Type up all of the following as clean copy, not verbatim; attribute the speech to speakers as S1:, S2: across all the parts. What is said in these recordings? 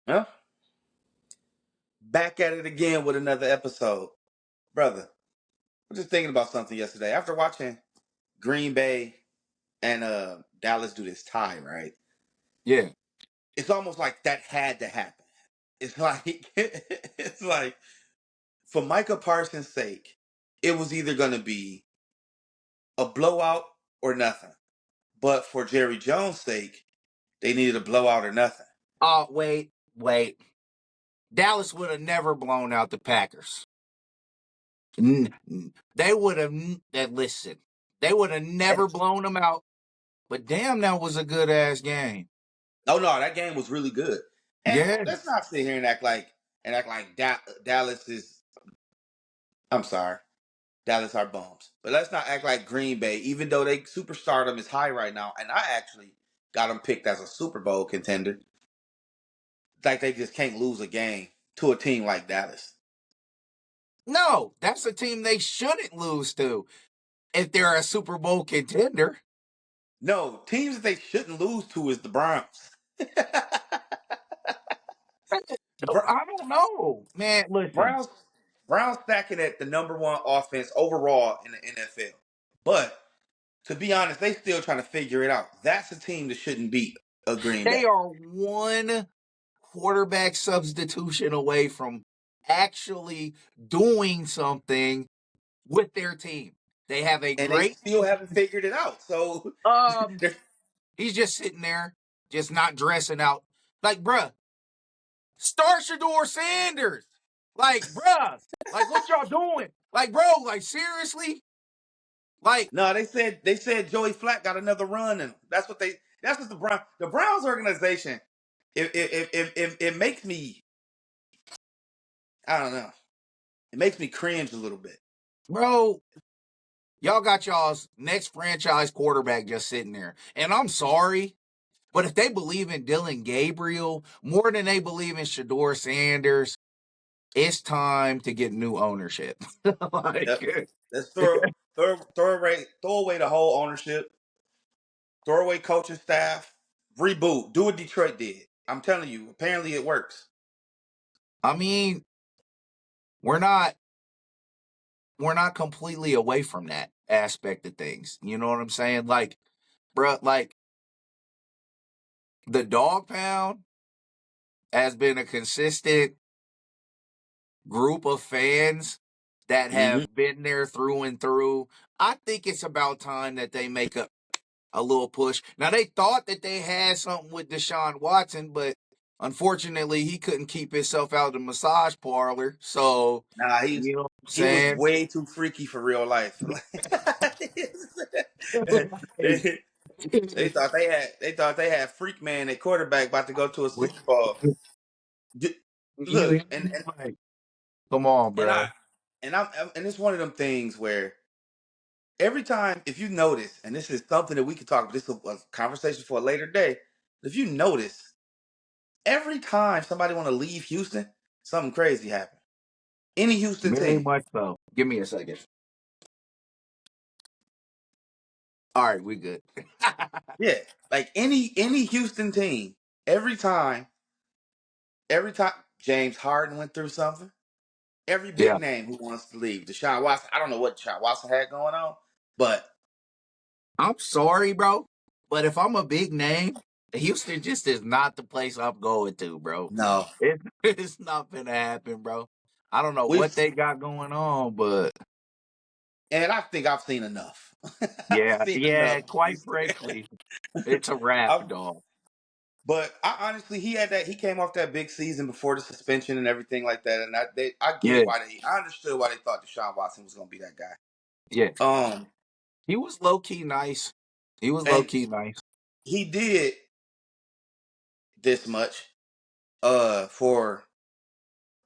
S1: Well, back at it again with another episode. Brother, I was just thinking about something yesterday. After watching Green Bay and Dallas do this tie, right?
S2: Yeah.
S1: It's almost like that had to happen. It's like it's like for Micah Parsons' sake, it was either gonna be a blowout or nothing. But for Jerry Jones' sake, they needed a blowout or nothing.
S2: Oh, wait. Dallas would have never blown out the Packers. They would have, listen, they would have never blown them out. But damn, that was a good ass game.
S1: Oh no, that game was really good. And
S2: Yeah.
S1: let's not sit here and act like Dallas is. I'm sorry, Dallas are bums. But let's not act like Green Bay, even though they superstardom is high right now, and I actually got them picked as a Super Bowl contender. Like they just can't lose a game to a team like Dallas.
S2: No, that's a team they shouldn't lose to if they're a Super Bowl contender.
S1: No, teams that they shouldn't lose to is the Browns. the Br-
S2: I don't know, man. Listen,
S1: Browns Browns stacking at the number one offense overall in the NFL. But to be honest, they still trying to figure it out. That's a team that shouldn't beat a Green
S2: they
S1: Bay.
S2: are one quarterback substitution away from actually doing something with their team. They have a
S1: And they
S2: great
S1: still haven't figured it out. So
S2: um he's just sitting there, just not dressing out. Like, bruh, start Shador Sanders. Like, bruh, like what y'all doing? Like, bro, like seriously? Like,
S1: no, they said Joey Flack got another run, and that's what the Browns organization. It makes me, I don't know, it makes me cringe a little bit.
S2: bro, y'all got y'all's next franchise quarterback just sitting there. And I'm sorry, but if they believe in Dylan Gabriel more than they believe in Shador Sanders, it's time to get new ownership.
S1: Yep.
S2: Like,
S1: Let's throw away the whole ownership, throw away coaching staff, reboot, do what Detroit did. I'm telling you, apparently it works.
S2: I mean, we're not we're not completely away from that aspect of things. You know what I'm saying? Like, bruh, like the dog pound has been a consistent group of fans that
S1: Mm-hmm.
S2: have been there through and through. I think it's about time that they make a little push. Now they thought that they had something with Deshaun Watson, but unfortunately he couldn't keep himself out of the massage parlor. So,
S1: Nah,
S2: you know what I'm
S1: he was
S2: saying?
S1: way too freaky for real life.
S2: Like,
S1: they, they thought they had Freak Man at quarterback about to go to a Super Bowl.
S2: you
S1: Look,
S2: hear me? Like, come on,
S1: and I
S2: bro.
S1: and it's one of them things where every time, if you notice, and this is something that we could talk about, this is a conversation for a later day. If you notice, every time somebody want to leave Houston, something crazy happens. Any Houston
S2: Very
S1: team,
S2: much so. Give me a second. All right, we good.
S1: yeah, like any Houston team, every time, every time James Harden went through something, every big
S2: Yeah.
S1: name who wants to leave, Deshaun Watson. I don't know what Deshaun Watson had going on, but
S2: I'm sorry, bro. But if I'm a big name, Houston just is not the place I'm going to, bro.
S1: no,
S2: It's not gonna happen, bro. I don't know
S1: we've
S2: what they got going on, but
S1: and I think I've seen enough. I've seen enough.
S2: yeah, quite frankly, it's a wrap,
S1: I've,
S2: dog.
S1: but I honestly, he came off that big season before the suspension and everything like that, and I
S2: Yeah,
S1: get why I understood why they thought Deshaun Watson was going to be that guy.
S2: yeah.
S1: Um,
S2: He was low key nice. He was low
S1: and
S2: key nice.
S1: he did this much,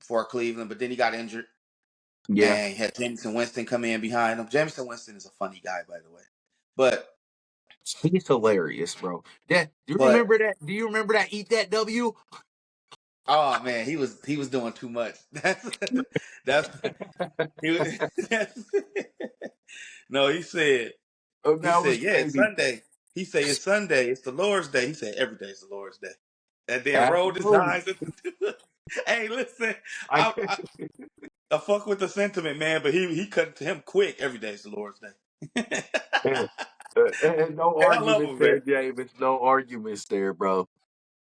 S1: for Cleveland, but then he got injured,
S2: Yeah,
S1: and he had Jameson Winston come in behind him. Jameson Winston is a funny guy, by the way, but
S2: he's hilarious, bro. That do you
S1: but
S2: remember that? Do you remember that? Eat that W.
S1: oh man, he was doing too much. That's he was. No, he said.
S2: Oh,
S1: He
S2: that was
S1: said, "Yeah, it's
S2: crazy.
S1: Sunday." He said, "It's Sunday. It's the Lord's Day." He said, "Every day is the Lord's Day." and then rolled his
S2: Absolutely.
S1: eyes. Hey, listen,
S2: I,
S1: I fuck with the sentiment, man, but he cut it to him quick. Every day's the Lord's day.
S2: no
S1: Hey, I love
S2: arguments
S1: him, man.
S2: there, James. No arguments there, bro.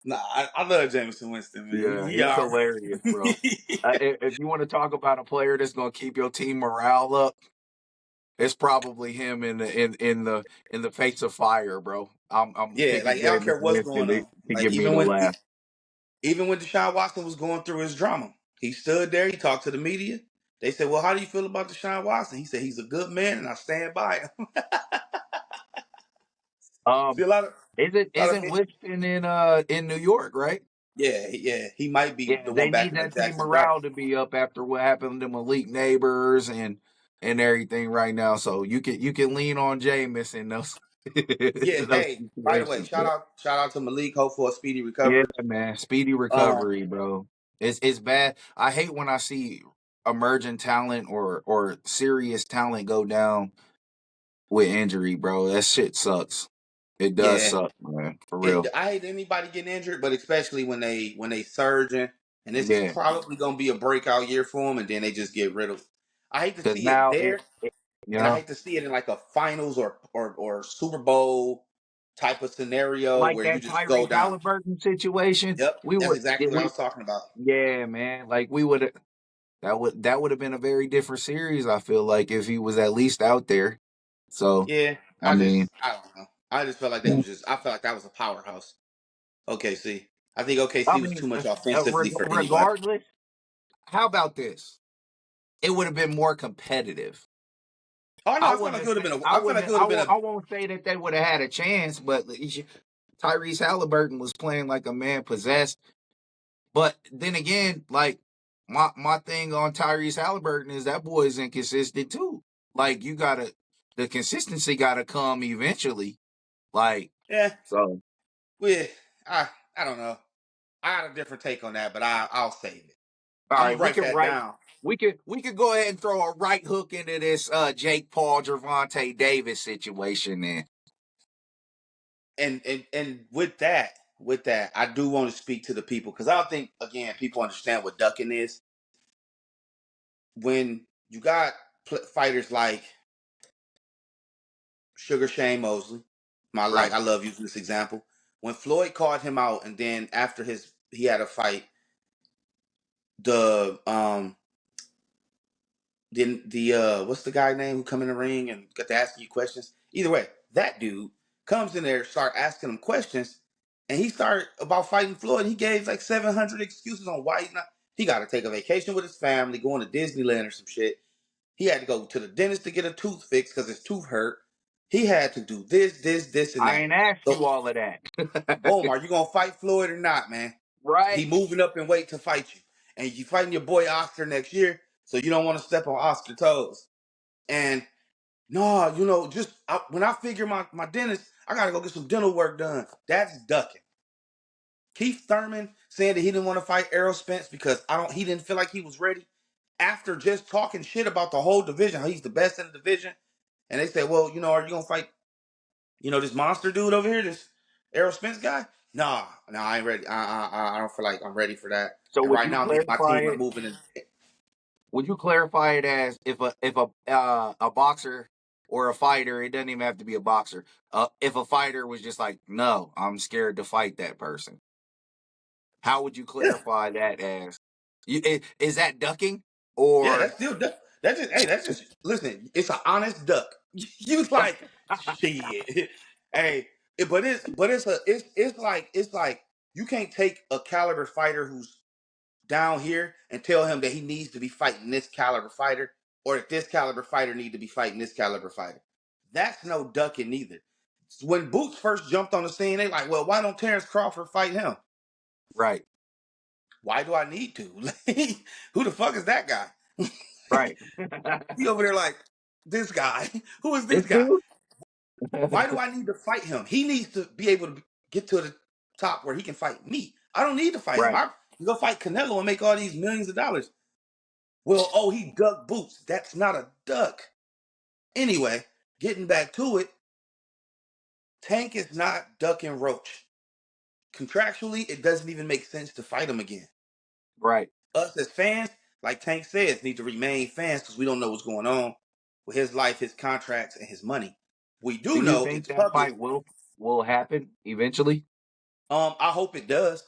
S1: Nah, I love Jameson Winston, man.
S2: Yeah,
S1: He
S2: he's
S1: all
S2: hilarious, bro.
S1: right.
S2: If you want to talk about a player that's gonna keep your team morale up, it's probably him in the face of fire, bro. I'm
S1: Yeah,
S2: picking
S1: like I don't
S2: Jameis
S1: care what's
S2: Winston
S1: going
S2: to,
S1: on.
S2: to
S1: Like
S2: give me the laugh.
S1: even when Deshaun Watson was going through his drama, he stood there. He talked to the media. They said, "Well, how do you feel about Deshaun Watson?" He said, "He's a good man, and I stand by him." See
S2: Um,
S1: a lot of
S2: isn't
S1: a lot of
S2: isn't Winston in New York, right?
S1: yeah. He might be
S2: Yeah,
S1: the
S2: they
S1: one back
S2: need
S1: in the
S2: that team
S1: Jackson Dart.
S2: morale to be up after what happened to Malik Neighbors and everything right now. So you can lean on Jameis in those
S1: Yeah.
S2: those
S1: Hey, by the way,
S2: situations. Bro.
S1: shout out to Malik. Hope for a speedy
S2: Yeah,
S1: recovery.
S2: man. Speedy
S1: Um,
S2: recovery, bro. It's bad. I hate when I see emerging talent or serious talent go down with injury, bro. That shit sucks. It does
S1: yeah.
S2: suck, man. For real.
S1: I hate anybody getting injured, but especially when they surging, and this is
S2: Yeah.
S1: probably gonna be a breakout year for them, and then they just get rid of. I hate to
S2: Cause
S1: see it
S2: now
S1: there,
S2: you
S1: and I
S2: know,
S1: hate to see it in like a finals or Super Bowl type of scenario
S2: like
S1: where you
S2: that
S1: just go
S2: Tyrese
S1: down.
S2: Halliburton situation,
S1: Yep,
S2: we
S1: that's
S2: would
S1: exactly
S2: yeah,
S1: what I was talking about.
S2: yeah, man. Like we would that would have been a very different series, I feel like, if he was at least out there. So
S1: Yeah,
S2: I mean
S1: I don't know. I just felt like they was just. I felt like that was a powerhouse. OKC. I think
S2: I
S1: OKC was
S2: mean
S1: too much offensively for anybody.
S2: regardless, how about this? It would have been more competitive.
S1: Oh no,
S2: I
S1: I felt like
S2: wouldn't
S1: it would have
S2: say
S1: been a.
S2: I
S1: I felt like
S2: wouldn't
S1: it would have been a.
S2: I won't say that they would have had a chance, but Tyrese Halliburton was playing like a man possessed. But then again, like my thing on Tyrese Halliburton is that boy is inconsistent too. Like the consistency gotta come eventually. Like
S1: Yeah,
S2: so.
S1: we. I don't know. I got a different take on that, but I'll save it.
S2: All
S1: I'm gonna
S2: right, we
S1: write
S2: can
S1: that
S2: write.
S1: down.
S2: We could go ahead and throw a right hook into this Jake Paul Gervonta Davis situation then.
S1: And with that, I do want to speak to the people because I don't think again people understand what ducking is. When you got fighters like Sugar Shane Mosley,
S2: Right.
S1: I love using this example. When Floyd called him out, and then after he had a fight, the the what's the guy name who come in the ring and got to asking you questions? Either way, that dude comes in there, start asking him questions, and he started about fighting Floyd. He gave like 700 excuses on why he's not. He got to take a vacation with his family, going to Disneyland or some shit. He had to go to the dentist to get a tooth fixed because his tooth hurt. He had to do this, and
S2: I
S1: that.
S2: ain't asked
S1: So,
S2: you all of that.
S1: boom, are you gonna fight Floyd or not, man? He
S2: Right.
S1: moving up in weight to fight you, and you fighting your boy Oscar next year, so you don't want to step on Oscar's toes. And no, just when I figure my dentist, I gotta go get some dental work done. That's ducking. Keith Thurman saying that he didn't want to fight Errol Spence because he didn't feel like he was ready. After just talking shit about the whole division, how he's the best in the division. And they said, well, are you gonna fight, this monster dude over here, this Errol Spence guy? Nah, I ain't ready. I don't feel like I'm ready for that.
S2: So
S1: And right now, me and my team are moving in.
S2: would you clarify it as if a boxer or a fighter, it doesn't even have to be a boxer. If a fighter was just like, no, I'm scared to fight that person. How would you
S1: Yeah,
S2: clarify that as? Is that ducking
S1: yeah,
S2: or
S1: that's still duck. That's just hey, that's just listen. It's an honest duck. You like shit. Hey, it's like you can't take a caliber fighter who's down here and tell him that he needs to be fighting this caliber fighter, or that this caliber fighter need to be fighting this caliber fighter. That's no ducking either. When Boots first jumped on the scene, they like, well, why don't Terrence Crawford fight him?
S2: right,
S1: Why do I need to? Who the fuck is that guy?
S2: right?
S1: He over there like, this guy. Who is this
S2: This
S1: guy?
S2: dude,
S1: Why do I need to fight him? He needs to be able to get to the top where he can fight me. I don't need to fight him.
S2: right?
S1: I can go fight Canelo and make all these millions of dollars. Well, oh, he ducked Boots. That's not a duck. Anyway, getting back to it, Tank is not ducking Roach. contractually, it doesn't even make sense to fight him again.
S2: Right.
S1: Us as fans, like Tank says, need to remain fans because we don't know what's going on with his life, his contracts, and his money. We
S2: Do
S1: do
S2: you
S1: know
S2: think
S1: it's
S2: that
S1: public.
S2: fight will happen eventually?
S1: I hope it does,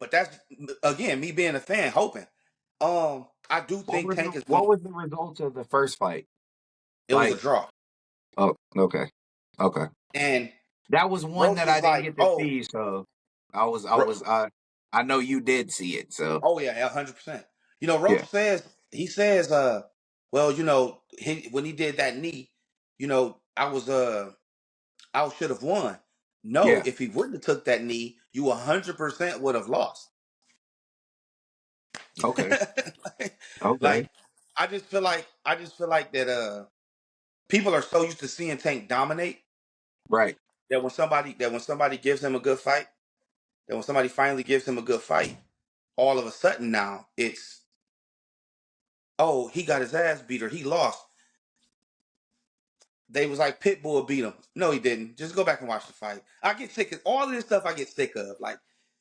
S1: but that's again me being a fan hoping. I do think Tank is
S2: What
S1: gonna.
S2: was the results of the first fight?
S1: It was a
S2: Like,
S1: draw,
S2: oh, okay, okay.
S1: and
S2: That was one
S1: Roach
S2: that
S1: was
S2: I didn't
S1: like,
S2: get to
S1: "Oh,
S2: see, so
S1: Ro-
S2: I know you did see it, so
S1: oh yeah, 100%." Roach
S2: yeah,
S1: says, well, when he did that knee, I should have won. No,
S2: yeah,
S1: if he wouldn't have took that knee, you 100% would have lost.
S2: okay,
S1: like,
S2: okay,
S1: I just feel like that people are so used to seeing Tank dominate
S2: right,
S1: that when somebody gives him a good fight, that when somebody finally gives him a good fight, all of a sudden now it's, oh, he got his ass beat or he lost. They was like Pitbull beat him. No, he didn't. Just go back and watch the fight. I get sick of all of this stuff. I get sick of, like,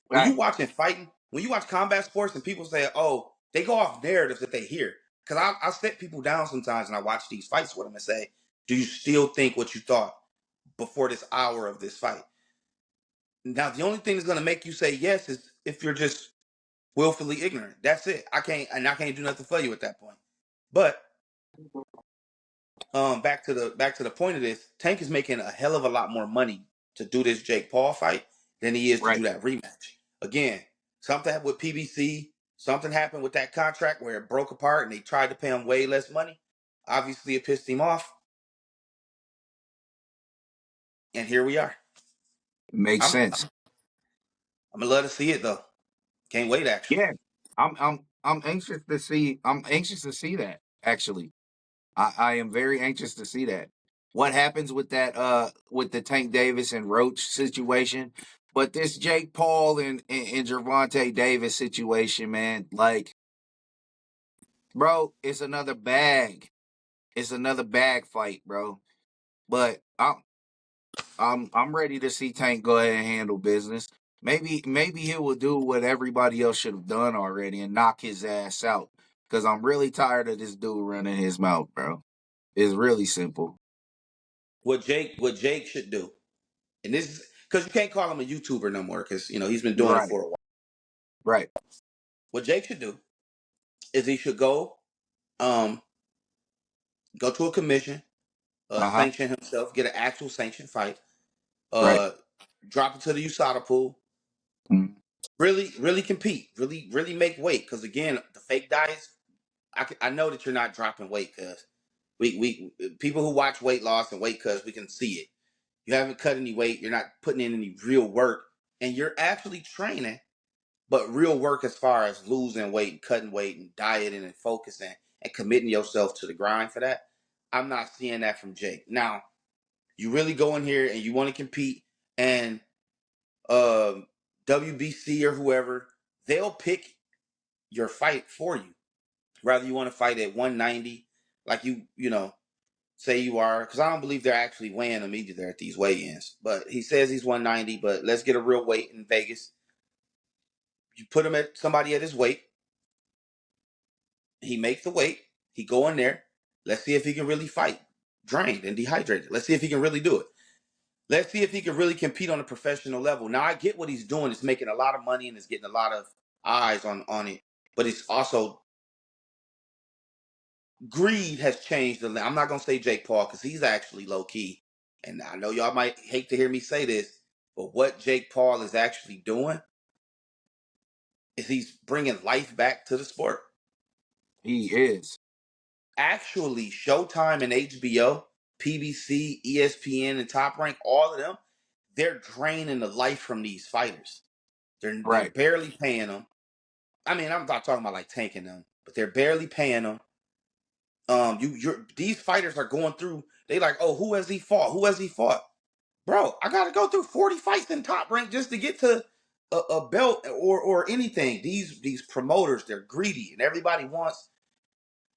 S1: when you
S2: right,
S1: watching fighting, when you watch combat sports and people say, "Oh," they go off narratives that they hear. Because I sit people down sometimes and I watch these fights with them and say, "Do you still think what you thought before this hour of this fight?" Now, the only thing that's going to make you say yes is if you're just willfully ignorant. That's it. I can't do nothing for you at that point. But back to the point of this, Tank is making a hell of a lot more money to do this Jake Paul fight than he is to
S2: right.
S1: do that rematch. Again, something happened with PBC, something happened with that contract where it broke apart and they tried to pay him way less money. Obviously, it pissed him off, and here we are.
S2: Makes
S1: I'm
S2: sense.
S1: I'm gonna love to see it though. Can't wait actually.
S2: Yeah, I'm anxious to see. I'm anxious to see that. Actually, I am very anxious to see that. What happens with that? With the Tank Davis and Roach situation, but this Jake Paul and Gervonta Davis situation, man, like, bro, it's another bag. It's another bag fight, bro. But I'm ready to see Tank go ahead and handle business. Maybe he will do what everybody else should have done already and knock his ass out. Cause I'm really tired of this dude running his mouth, bro. It's really simple.
S1: What Jake should do, and this is because you can't call him a YouTuber no more because he's been doing it
S2: Right,
S1: for a while.
S2: right.
S1: What Jake should do is he should um go to a commission,
S2: Uh-huh.
S1: sanction himself, get an actual sanctioned fight,
S2: Right.
S1: uh, drop it to the USADA pool,
S2: Mm.
S1: really, really compete, really, really make weight. Because again, the fake diets, I know that you're not dropping weight because we people who watch weight loss and weight cuts, we can see it. You haven't cut any weight, you're not putting in any real work, and you're actually training, but real work as far as losing weight and cutting weight and dieting and focusing and committing yourself to the grind for that. I'm not seeing that from Jake. Now, you really go in here and you want to compete, and WBC or whoever, they'll pick your fight for you. Rather you want to fight at 190, like say you are, because I don't believe they're actually weighing him either there at these weigh-ins. But he says he's 190, but let's get a real weight in Vegas. You put him at somebody at his weight. He makes the weight. He go in there. Let's see if he can really fight, drained and dehydrated. Let's see if he can really do it. Let's see if he can really compete on a professional level. Now I get what he's doing. It's making a lot of money and it's getting a lot of eyes on it. But it's also greed has changed the. I'm not gonna say Jake Paul because he's actually low key, and I know y'all might hate to hear me say this, but what Jake Paul is actually doing is he's bringing life back to the sport.
S2: He is.
S1: Actually, Showtime and HBO, PBC, ESPN, and Top Rank, all of them, they're draining the life from these fighters. They're
S2: Right.
S1: barely paying them. I mean, I'm not talking about like tanking them, but they're barely paying them. These fighters are going through. They like, oh, who has he fought? Who has he fought? Bro, I got to go through 40 fights in Top Rank just to get to a belt or anything. These promoters, they're greedy, and everybody wants.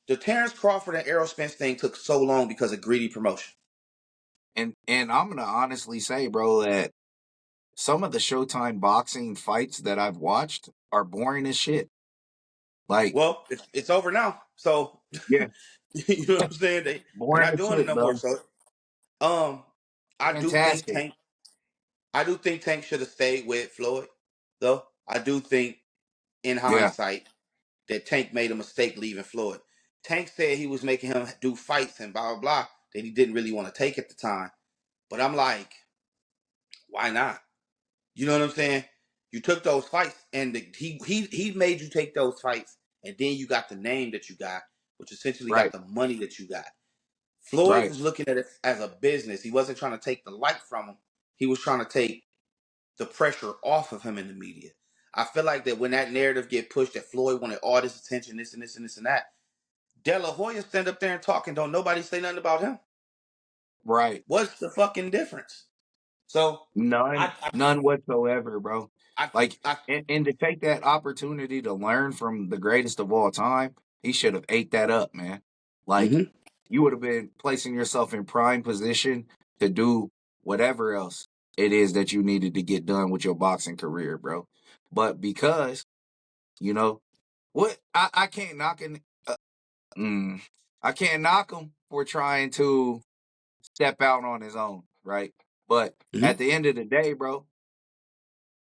S1: The Terrence Crawford and Errol Spence thing took so long because of greedy promotion.
S2: And I'm gonna honestly say, bro, that some of the Showtime boxing fights that I've watched are boring as shit. Like,
S1: Well, it's over now. So
S2: yeah,
S1: you know what I'm saying? They're
S2: boring
S1: not
S2: as
S1: doing it
S2: shit,
S1: no more.
S2: bro.
S1: So um I do think
S2: Fantastic.
S1: Tank I do think Tank should have stayed with Floyd, though. I do think in
S2: Yeah,
S1: hindsight that Tank made a mistake leaving Floyd. Tank said he was making him do fights and blah blah blah that he didn't really want to take at the time. But I'm like, why not? You know what I'm saying? You took those fights, and he made you take those fights, and then you got the name that you got, which essentially got
S2: right,
S1: the money that you got. Floyd
S2: right,
S1: was looking at it as a business. He wasn't trying to take the light from him. He was trying to take the pressure off of him in the media. I feel like that when that narrative get pushed that Floyd wanted all this attention, this and this and this and that, De La Hoya stand up there and talk and don't nobody say nothing about him.
S2: right.
S1: What's the fucking difference? So
S2: None,
S1: I
S2: none whatsoever, bro.
S1: I
S2: Like,
S1: I, I
S2: and to take that opportunity to learn from the greatest of all time, he should have ate that up, man. Like,
S1: mm-hmm.
S2: you would have been placing yourself in prime position to do whatever else it is that you needed to get done with your boxing career, bro. But because, you know, what I can't knock him, mm, I can't knock him for trying to step out on his own, right? But
S1: Mm-hmm.
S2: at the end of the day, bro,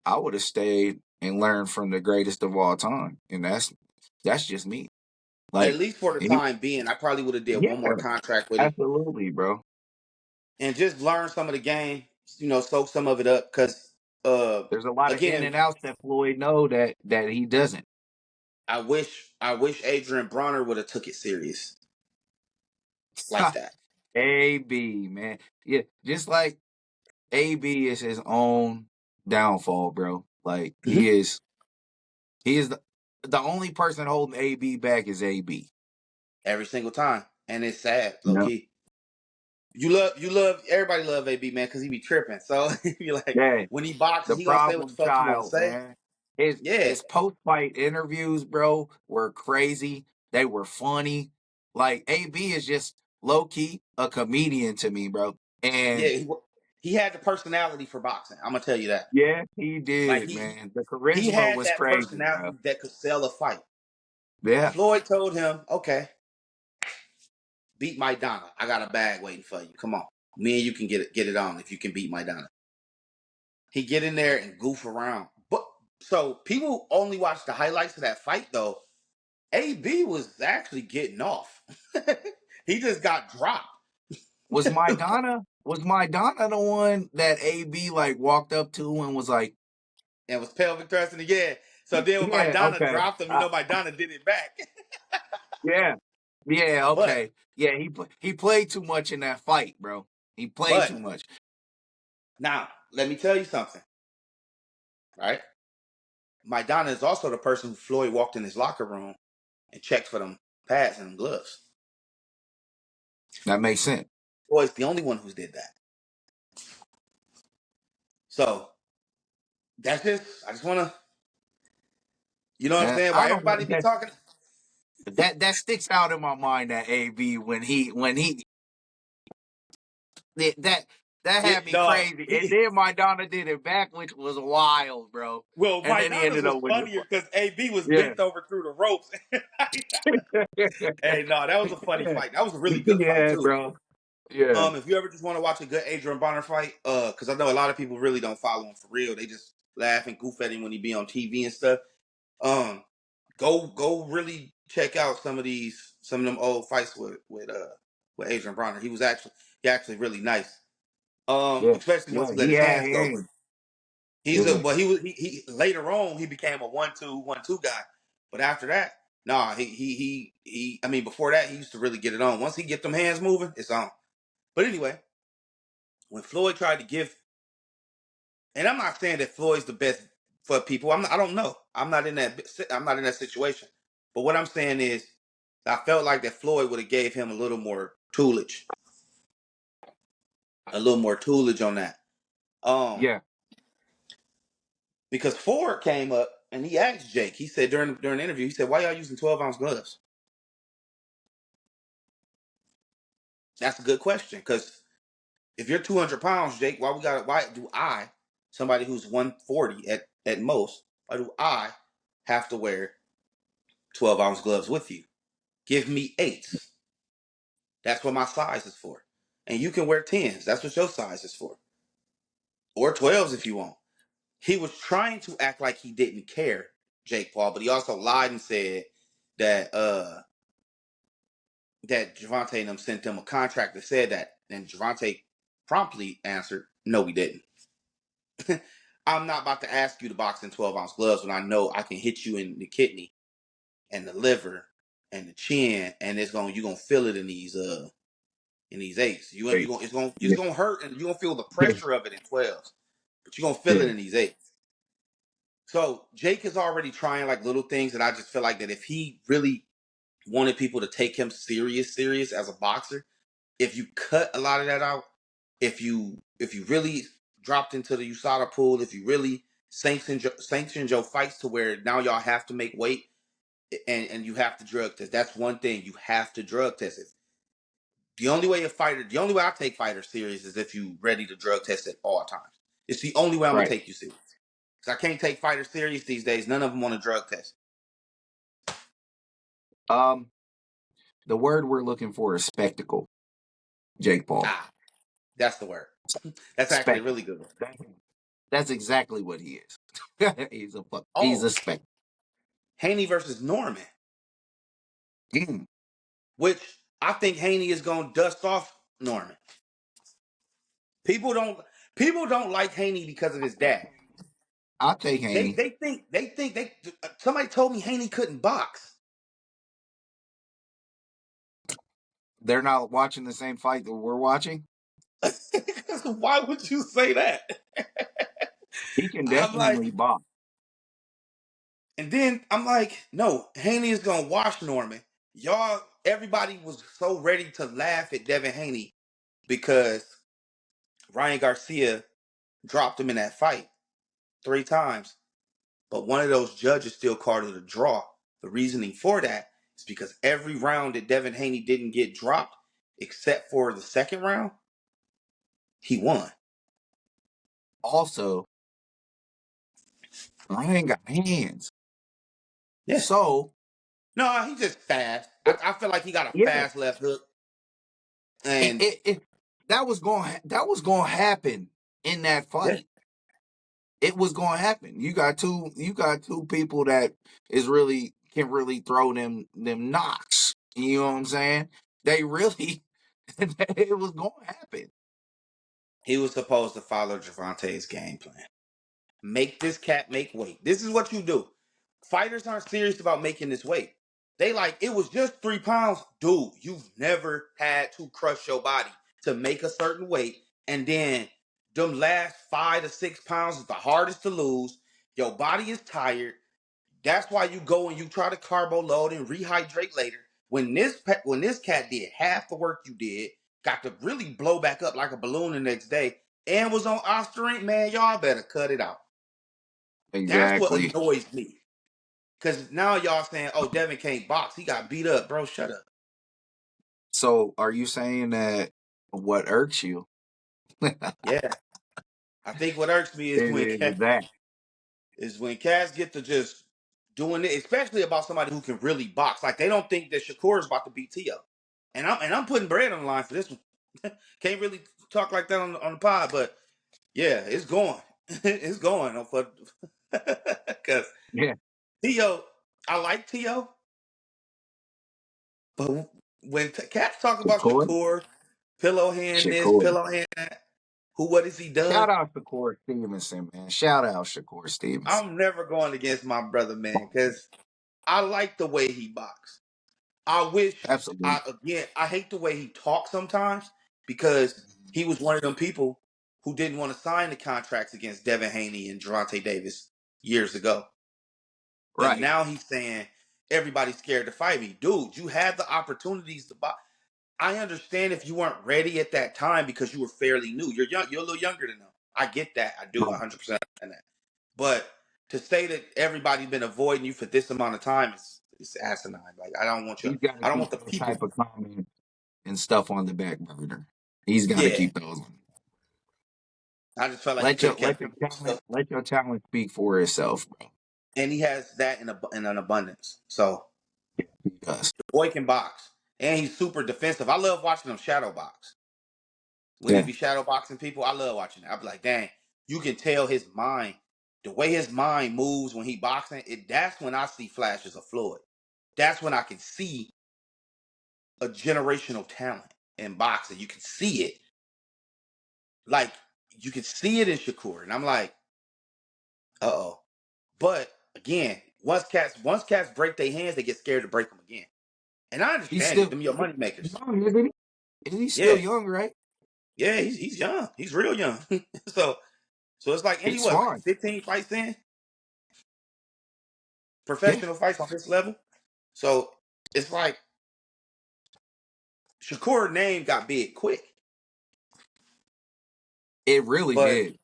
S2: I would have stayed and learned from the greatest of all time, and that's just me.
S1: At
S2: Like,
S1: least for the
S2: and
S1: time being, I probably would have did
S2: yeah,
S1: one more contract with him
S2: absolutely, bro.
S1: and just learn some of the game. You know, soak some of it up because
S2: There's a lot of in
S1: again,
S2: and outs that Floyd know that he doesn't.
S1: I wish Adrian Bronner would have took it serious like that.
S2: AB, man, yeah, just like AB is his own downfall, bro. Like
S1: Mm-hmm.
S2: he is the only person holding AB back is AB.
S1: Every single time, and it's sad, low
S2: No,
S1: key. Everybody love AB man because he be tripping. So you like
S2: yeah,
S1: when he boxes,
S2: the
S1: he gonna say what the
S2: problem
S1: fuck he want to
S2: child,
S1: say.
S2: man. His
S1: Yeah,
S2: his post fight interviews, bro, were crazy. They were funny. Like AB is just low key a comedian to me, bro.
S1: yeah.
S2: And
S1: He had the personality for boxing. I'm gonna tell you that.
S2: yeah, he
S1: Like
S2: did,
S1: he
S2: man. The
S1: he
S2: charisma
S1: had
S2: was
S1: that
S2: crazy, bro.
S1: personality that could sell a fight.
S2: Yeah,
S1: Floyd told him, "Okay, beat Maidana. I got a bag waiting for you. Come on, me and you can get it on if you can beat Maidana." He get in there and goof around, but so people only watch the highlights of that fight though. AB was actually getting off. He just got dropped
S2: was my Donna the one that AB like walked up to and was like,
S1: and was pelvic thrusting again. So then when
S2: yeah,
S1: Maidana
S2: okay,
S1: dropped him, Maidana did it back.
S2: yeah, yeah,
S1: but
S2: okay, yeah. He played too much in that fight, bro. He played
S1: but
S2: too much.
S1: now let me tell you something, right? Maidana is also the person who Floyd walked in his locker room and checked for them pads and them gloves.
S2: That makes sense.
S1: Floyd's the only one who's did that. So that's just I just wanna you know what I'm saying?
S2: I
S1: Why
S2: don't know
S1: everybody be
S2: that
S1: talking
S2: that sticks out in my mind. That AB when he that that had
S1: it
S2: me
S1: dog.
S2: crazy, and then my Donna did it back, which was wild, bro.
S1: Well,
S2: And then he
S1: Maidana's
S2: ended
S1: was
S2: up with the
S1: funnier because AB was
S2: yeah.
S1: bent over through the ropes. Hey, no, that was a funny fight. That was a really good fight
S2: Yeah,
S1: too.
S2: bro. Yeah,
S1: If you ever just want to watch a good Adrian Bonner fight, because I know a lot of people really don't follow him for real. They just laugh and goof at him when he be on TV and stuff. Um, go really check out some of them old fights with Adrian Bonner. He actually really nice.
S2: yeah,
S1: Especially once
S2: yeah.
S1: he let
S2: He
S1: his
S2: had
S1: hands go. But
S2: hands.
S1: he's a
S2: Yeah.
S1: but he later on he became a 1-2 guy. But after that, nah, he. I mean, before that he used to really get it on. Once he get them hands moving, it's on. But anyway, when Floyd tried to give, and I'm not saying that Floyd's the best for people. I don't know. I'm not in that. I'm not in that situation. But what I'm saying is, I felt like that Floyd would have gave him a little more toolage on that. Um,
S2: Yeah.
S1: because Ford came up and he asked Jake. He said during the interview, he said, "Why y'all using 12-ounce gloves?" That's a good question because if you're 200 pounds, Jake, why do I somebody who's 140 at most, why do I have to wear 12-ounce gloves with you? Give me eights. That's what my size is for. And you can wear 10s. That's what your size is for. Or 12s if you want. He was trying to act like he didn't care, Jake Paul, but he also lied and said that that Gervonta and them sent them a contract that said that. And Gervonta promptly answered, no, we didn't. I'm not about to ask you to box in 12-ounce gloves when I know I can hit you in the kidney and the liver and the chin, and you're gonna feel it in these eights.
S2: Hey,
S1: It's
S2: yeah,
S1: gonna hurt, and you're gonna feel the
S2: yeah,
S1: pressure of it in 12s, but you're gonna feel it
S2: yeah.
S1: in these eights. So Jake is already trying like little things that I just feel like that if he really wanted people to take him serious as a boxer, if you cut a lot of that out, if you really dropped into the USADA pool, if you really sanctioned your fights to where now y'all have to make weight and you have to drug test. That's one thing, you have to drug test it. The only way I take fighters serious is if you ready to drug test at all times. It's the only way I'm gonna
S2: Right.
S1: take you serious. Because I can't take fighters serious these days. None of them want to drug test.
S2: Um, the word we're looking for is spectacle. Jake Paul.
S1: Ah, that's the word. That's actually a
S2: Spectacle.
S1: really good one.
S2: That's exactly what he is. He's
S1: Oh,
S2: a spectacle.
S1: Haney versus Norman,
S2: Mm,
S1: which I think Haney is gonna dust off Norman. People don't people don't like Haney because of his dad.
S2: I'll take
S1: They
S2: Haney.
S1: they think they think they somebody told me Haney couldn't box.
S2: They're not watching the same fight that we're watching.
S1: Why would you say that?
S2: He can
S1: I'm like,
S2: definitely box.
S1: and then I'm like, no, Haney is gonna wash Norman. Y'all, everybody was so ready to laugh at Devin Haney because Ryan Garcia dropped him in that fight 3 times. But one of those judges still called it a draw. The reasoning for that is because every round that Devin Haney didn't get dropped, except for the second round, he won.
S2: Also, Ryan got hands.
S1: Yeah.
S2: So
S1: No, he's just fast.
S2: it,
S1: I feel like he got a
S2: yeah,
S1: fast left hook.
S2: it,
S1: And
S2: it, it that was going to happen in that
S1: yeah,
S2: fight. It was going to happen. You got two people that is really can really throw them knocks. You know what I'm saying? They really it was going to happen.
S1: he was supposed to follow Gervonta's game plan. Make this cat make weight. This is what you do. Fighters aren't serious about making this weight. They like, it was just 3 pounds. Dude, you've never had to crush your body to make a certain weight. And then them last 5 to 6 pounds is the hardest to lose. Your body is tired. That's why you go and you try to carbo load and rehydrate later. When this cat did half the work you did, got to really blow back up like a balloon the next day, and was on Ostarine, man, y'all better cut it out. That's what
S2: Exactly.
S1: annoys me. Cause now y'all saying, "Oh, Devin can't box. He got beat up, bro. Shut up."
S2: So, are you saying that what irks you
S1: Yeah, I think what irks me is when
S2: is that?
S1: cats get to just doing it, especially about somebody who can really box. Like they don't think that Shakur is about to beat Tio, and I'm putting bread on the line for this one. Can't really talk like that on the pod, but yeah, it's going. It's going for because
S2: Yeah,
S1: Tio. I like Tio, but when cats talk about
S2: Shakur.
S1: Shakur, pillow hand this,
S2: Shakur.
S1: pillow hand that, what has he done?
S2: Shout out Shakur Stevenson, man. Shout out Shakur Stevenson.
S1: I'm never going against my brother, man, because I like the way he boxed. I wish
S2: Absolutely.
S1: I hate the way he talks sometimes because he was one of them people who didn't want to sign the contracts against Devin Haney and Gervonta Davis years ago. But
S2: Right.
S1: now he's saying everybody's scared to fight me. Dude, you had the opportunities to box. I understand if you weren't ready at that time because you were fairly new. You're young, you're a little younger than them. I get that. I do
S2: Right.
S1: 100% understand that. But to say that everybody's been avoiding you for this amount of time is asinine. Like
S2: He's got to
S1: I don't
S2: keep
S1: want the
S2: those
S1: people.
S2: type of comments and stuff on the back burner. He's got to
S1: Yeah,
S2: keep those on.
S1: I just felt like he
S2: Let
S1: could
S2: your
S1: have kept
S2: let your talent speak for itself, bro.
S1: and he has that in an abundance. So
S2: Because
S1: the boy can box, and he's super defensive. I love watching him shadow box when he
S2: yeah,
S1: be shadow boxing people. I love watching it. I be like, dang, you can tell his mind, the way his mind moves when he boxing. That's when I see flashes of Floyd. That's when I can see a generational talent in boxing. You can see it, like you can see it in Shakur, and I'm like, uh oh. But again, once cats break their hands, they get scared to break them again. And I
S2: he's
S1: understand it.
S2: still
S1: Them your money makers.
S2: young, isn't he? He's still
S1: Yeah,
S2: young, right?
S1: yeah. He's young. He's real young. so so it's like, and he
S2: He's
S1: what, like
S2: fine.
S1: 15 fights in
S2: Yeah,
S1: professional fights on this level. So it's like Shakur name got big quick,
S2: it really
S1: but
S2: did.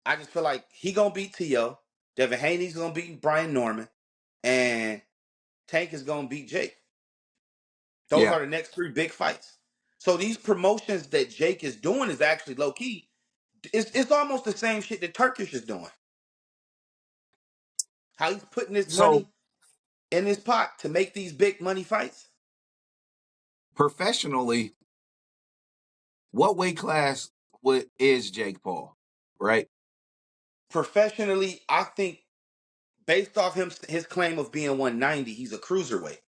S1: I just feel like he gonna beat To. Devin Haney's gonna beat Brian Norman, and Tank is gonna beat Jake. Those
S2: Yeah.
S1: are the next three big fights. So these promotions that Jake is doing is actually low key. It's almost the same shit that Turkish is doing. How he's putting his
S2: So
S1: money in his pot to make these big money fights.
S2: professionally, what weight class is Jake Paul? Right?
S1: Professionally, I think based off his claim of being 190, he's a cruiserweight.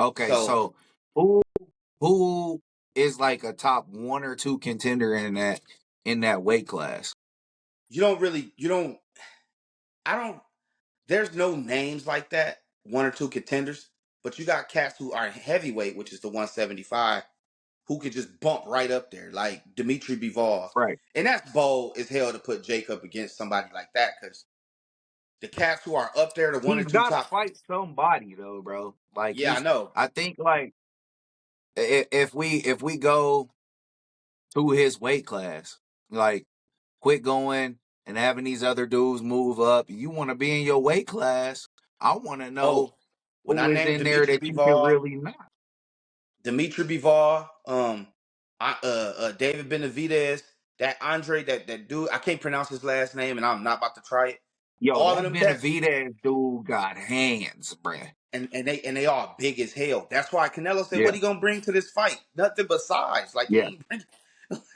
S2: Okay,
S1: So
S2: so who who is like a top one or two contender in that weight class?
S1: you don't I don't there's no names like that, one or two contenders, but you got cats who are heavyweight, which is the 175, who could just bump right up there, like Dmitry Bivol.
S2: Right.
S1: And that's bold as hell to put Jacob against somebody like that, because the cats who are up there, the one or
S2: He's
S1: two
S2: got to
S1: top.
S2: fight somebody though, bro. Like
S1: Yeah, I
S2: he's
S1: know.
S2: I think like if we go to his weight class, like quit going and having these other dudes move up. You want to be in your weight class. I want to know
S1: Oh, when I
S2: who is
S1: named
S2: in there
S1: Dmitry
S2: that you can
S1: Bivol,
S2: really not.
S1: David Benavidez, that Andre, that dude, I can't pronounce his last name, and I'm not about to try it.
S2: Yo,
S1: All of
S2: that
S1: them cats,
S2: Benavidez dude got hands, bruh.
S1: and they all big as hell. That's why Canelo said,
S2: Yeah,
S1: "What he gonna bring to this fight? Nothing but size. Like he
S2: yeah.
S1: ain't bring."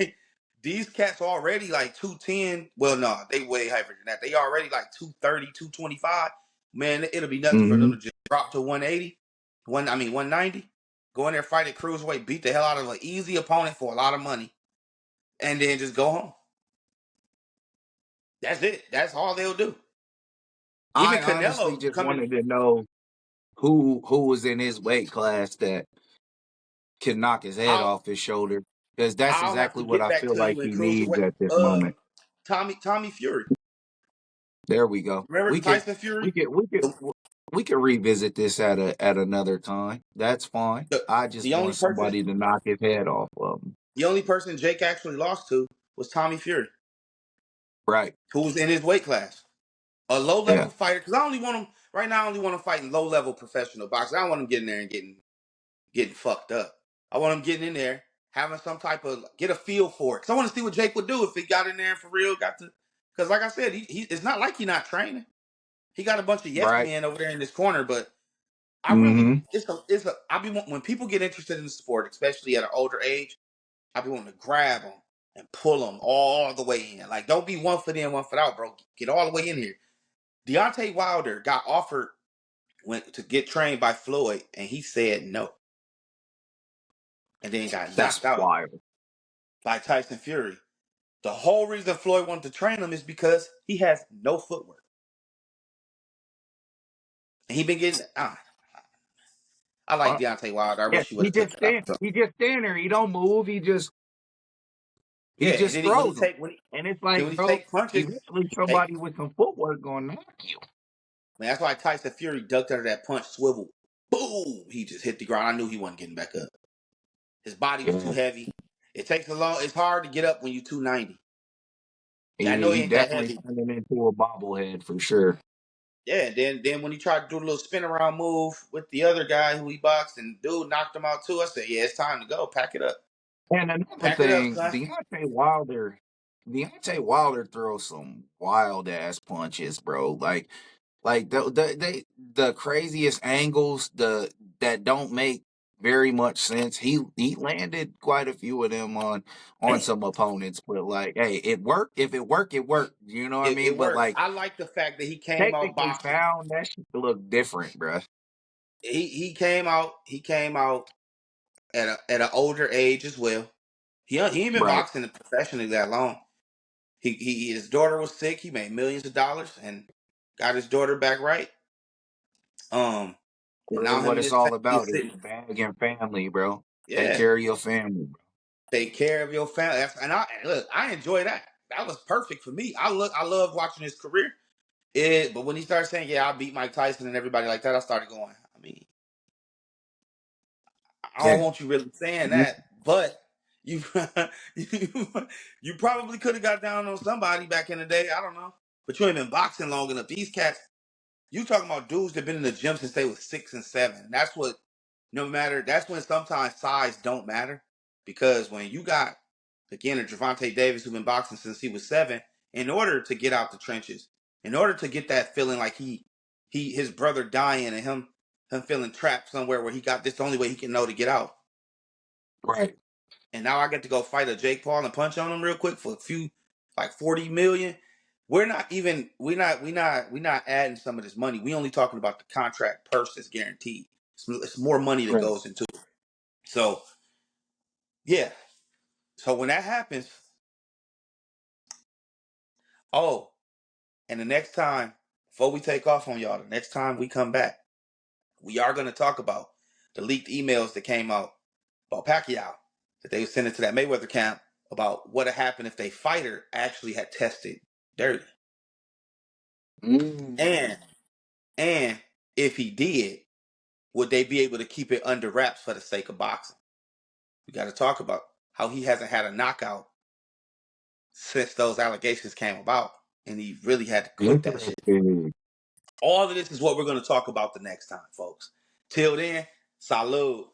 S1: Like, these cats already like 210. Well, no, they way higher than that. They already like 230, 225. Man, it'll be nothing for them
S2: Mm-hmm.
S1: to just drop to 180. 190. Go in there, fight at cruiserweight, beat the hell out of an easy opponent for a lot of money, and then just go home. That's it. That's all they'll do. Even
S2: I honestly
S1: Canelo
S2: just
S1: coming.
S2: wanted to know who was in his weight class that can knock his head
S1: I'll
S2: off his shoulder. Because that's
S1: I'll have
S2: exactly
S1: to
S2: what
S1: get
S2: I
S1: back
S2: feel
S1: to
S2: like
S1: you in
S2: he needs
S1: cruiserweight.
S2: at this moment.
S1: Tommy Fury.
S2: There we go.
S1: Remember Tyson Fury?
S2: We could we could
S1: The,
S2: we could revisit this at another time. That's fine.
S1: the,
S2: I just
S1: the only
S2: want
S1: person
S2: somebody to knock his head off of him.
S1: the only person Jake actually lost to was Tommy Fury,
S2: Right.
S1: who was in his weight class. A low
S2: Yeah.
S1: level fighter, because I only want him right now. I only want him fighting low level professional boxers. I don't want him getting there and getting fucked up. I want him getting in there, having some type of get a feel for it. Because I want to see what Jake would do if he got in there and for real. Got to, because like I said, he it's not like he's not training. He got a bunch of yes
S2: Right.
S1: men over there in this corner, but I really
S2: Mm-hmm.
S1: it's a I be when people get interested in the sport, especially at an older age, I be wanting to grab them and pull them all the way in. Like, don't be one foot in, one foot out, bro. Get all the way in here. Deontay Wilder got offered went to get trained by Floyd, and he said no, and then got
S2: That's
S1: knocked out
S2: wild.
S1: by Tyson Fury. The whole reason Floyd wanted to train him is because he has no footwork, and he been getting. I like
S2: Uh,
S1: Deontay Wilder. I
S2: yeah,
S1: wish he would have took that
S2: he
S1: opportunity.
S2: just stand there. He don't move. He
S1: Yeah, and
S2: just
S1: then when he
S2: throws them.
S1: take
S2: And it's
S1: then
S2: like,
S1: when he
S2: bro,
S1: take punches,
S2: eventually
S1: hey
S2: somebody with some footwork gonna knock you.
S1: man, that's why Tyson Fury ducked under that punch, swivel, boom, he just hit the ground. I knew he wasn't getting back up. His body was too
S2: Yeah.
S1: heavy. It takes a long. It's hard to get up when you're 290. I know he
S2: He
S1: ain't that
S2: definitely
S1: heavy.
S2: turning into a bobblehead for sure.
S1: Yeah, then when he tried to do a little spin around move with the other guy who he boxed and dude knocked him out too, I said, yeah, it's time to go. Pack it up.
S2: And another
S1: Pack it up,
S2: thing,
S1: son.
S2: Deontay Wilder throws some wild ass punches, bro. Like the craziest angles, that don't make very much sense. He landed quite a few of them on
S1: Damn.
S2: some opponents, but like, hey, it worked. If it worked, it worked. You know what I
S1: It
S2: mean? But
S1: works.
S2: like,
S1: I like the fact that he came out
S2: technically
S1: boxing.
S2: sound, that shit look different, bro.
S1: He came out at an older age as well. He ain't been
S2: Right.
S1: boxing professionally that long. His daughter was sick. He made millions of dollars and got his daughter back right. Um, and now him
S2: What
S1: and
S2: it's
S1: his
S2: all
S1: family is
S2: about is
S1: sitting.
S2: bag and family, bro. Take
S1: Yeah,
S2: care of your family, bro.
S1: take care of your family. And look, I enjoy that. That was perfect for me. I love watching his career. But when he started saying, "Yeah, I beat Mike Tyson and everybody like that," I started going. I mean, I don't
S2: Yeah.
S1: want you really saying that, but you you, you probably could have got down on somebody back in the day. I don't know, but you ain't been boxing long enough. These cats, you talking about dudes that been in the gym since they was 6 and 7. That's what. No matter. That's when sometimes size don't matter because when you got again a Gervonta Davis who been boxing since he was 7, in order to get out the trenches, in order to get that feeling like his brother dying and him feeling trapped somewhere where he got this the only way he can know to get out.
S2: Right.
S1: And now I get to go fight a Jake Paul and punch on him real quick for a few, like 40 million. We're not adding some of this money. We only talking about the contract purse that's guaranteed. It's more money that
S2: Right.
S1: goes into it. So yeah. So when that happens, oh, and the next time before we take off on y'all, the next time we come back, we are going to talk about the leaked emails that came out about Pacquiao that they were sending to that Mayweather camp about what had happened if they fighter actually had tested dirty.
S2: Mm.
S1: And and if he did, would they be able to keep it under wraps for the sake of boxing? We got to talk about how he hasn't had a knockout since those allegations came about, and he really had to quit that shit.
S2: Interesting.
S1: All of this is what we're going to talk about the next time, folks. Till then, salud.